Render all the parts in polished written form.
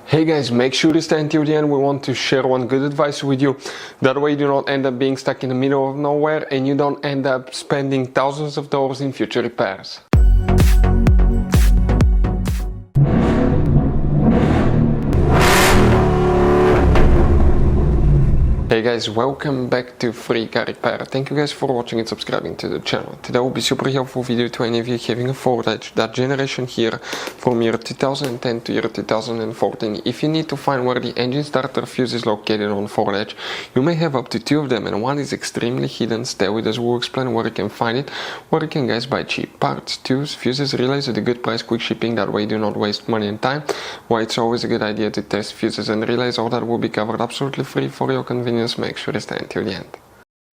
Hey guys, make sure to stay until the end. We want to share one good advice with you. That way you do not end up being stuck in the middle of nowhere and you don't end up spending thousands of dollars in future repairs. Hey guys, welcome back to Free Car Repair. Thank you guys for watching and subscribing to the channel. Today will be super helpful video to any of you having a Ford Edge, that generation here from year 2010 to year 2014. If you need to find where the engine starter fuse is located on Ford Edge, you may have up to two of them and one is extremely hidden. Stay with us, we'll explain where you can find it, where you can guys buy cheap parts, tools, fuses, relays at a good price, quick shipping, that way you do not waste money and time. Why it's always a good idea to test fuses and relays, all that will be covered absolutely free for your convenience. Make sure to stay until the end.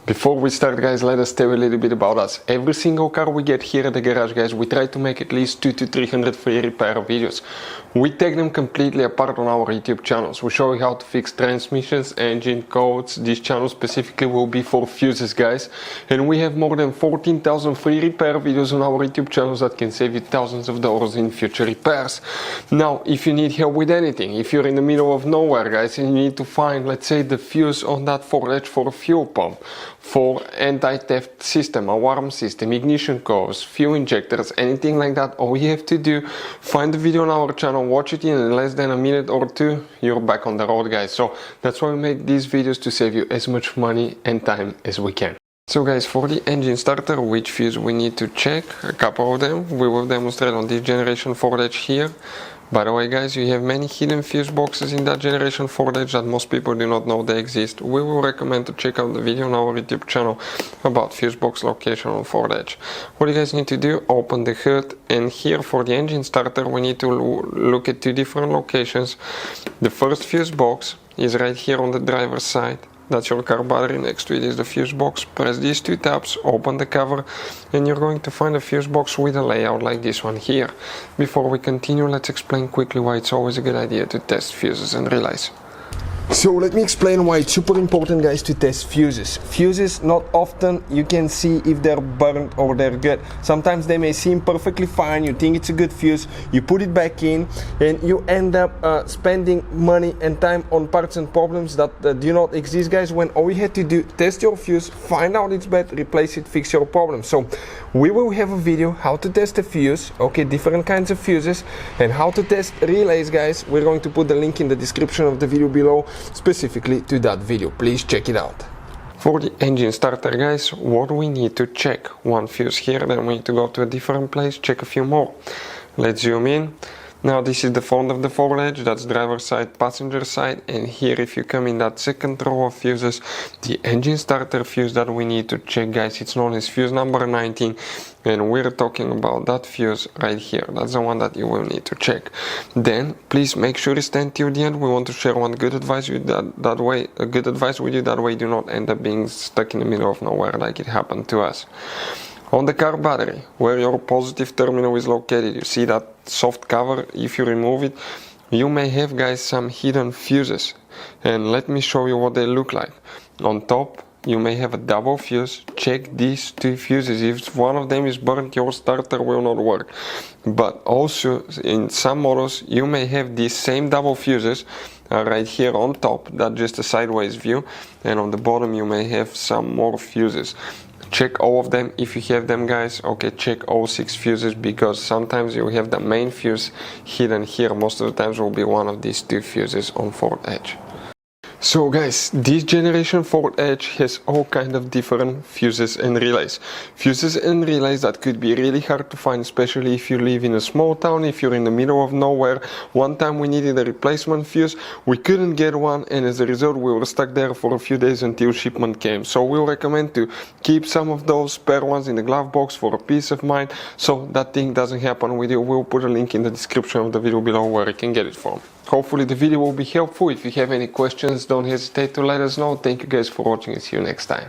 Before we start guys, let us tell you a little bit about us. Every single car we get here at the garage guys, we try to make at least 200 to 300 free repair videos. We take them completely apart on our YouTube channels. We show you how to fix transmissions, engine codes. This channel specifically will be for fuses guys. And we have more than 14,000 free repair videos on our YouTube channels that can save you thousands of dollars in future repairs. Now, if you need help with anything, if you're in the middle of nowhere guys and you need to find, let's say, the fuse on that Ford Edge for a fuel pump, for anti-theft system, alarm system, ignition codes, fuel injectors, anything like that, all you have to do, find the video on our channel, watch it in less than a minute or two, you're back on the road guys. So that's why we make these videos, to save you as much money and time as we can. So guys, for the engine starter, which fuse we need to check, a couple of them, we will demonstrate on this generation Ford Edge here. By the way guys, you have many hidden fuse boxes in that generation Ford Edge that most people do not know they exist. We will recommend to check out the video on our YouTube channel about fuse box location on Ford Edge. What you guys need to do, open the hood, and here for the engine starter we need to look at two different locations. The first fuse box is right here on the driver's side. That's your car battery, next to it is the fuse box. Press these two tabs, open the cover, and you're going to find a fuse box with a layout like this one here. Before we continue, let's explain quickly why it's always a good idea to test fuses and relays. So let me explain why it's super important guys to test fuses. Fuses, not often you can see if they're burnt or they're good. Sometimes they may seem perfectly fine, you think it's a good fuse, you put it back in and you end up spending money and time on parts and problems that do not exist guys, when all you had to do, test your fuse, find out it's bad, replace it, fix your problem. So we will have a video how to test a fuse, okay, different kinds of fuses, and how to test relays guys. We're going to put the link in the description of the video below specifically to that video. Please check it out. For the engine starter guys, what we need to check: one fuse here, then we need to go to a different place, check a few more. Let's zoom in. Now this is the front of the Ford Edge, that's driver side, passenger side, and here if you come in that second row of fuses, the engine starter fuse that we need to check guys, it's known as fuse number 19, and we're talking about that fuse right here. That's the one that you will need to check. Then please make sure to stand till the end. We want to share one good advice with that way you do not end up being stuck in the middle of nowhere like it happened to us. On the car battery, where your positive terminal is located, you see that soft cover. If you remove it, you may have guys some hidden fuses, and let me show you what they look like. On top you may have a double fuse. Check these two fuses. If one of them is burnt, your starter will not work. But also in some models you may have these same double fuses right here on top. That's just a sideways view, and on the bottom you may have some more fuses. Check all of them if you have them guys. Okay, check all 6 fuses, because sometimes you have the main fuse hidden here. Most of the times will be one of these 2 fuses on Ford Edge. So guys, this generation Ford Edge has all kind of different fuses and relays. Fuses and relays that could be really hard to find, especially if you live in a small town, if you're in the middle of nowhere. One time we needed a replacement fuse, we couldn't get one, and as a result we were stuck there for a few days until shipment came. So we'll recommend to keep some of those spare ones in the glove box for a peace of mind, so that thing doesn't happen with you. We'll put a link in the description of the video below where you can get it from. Hopefully the video will be helpful. If you have any questions, don't hesitate to let us know. Thank you guys for watching and see you next time.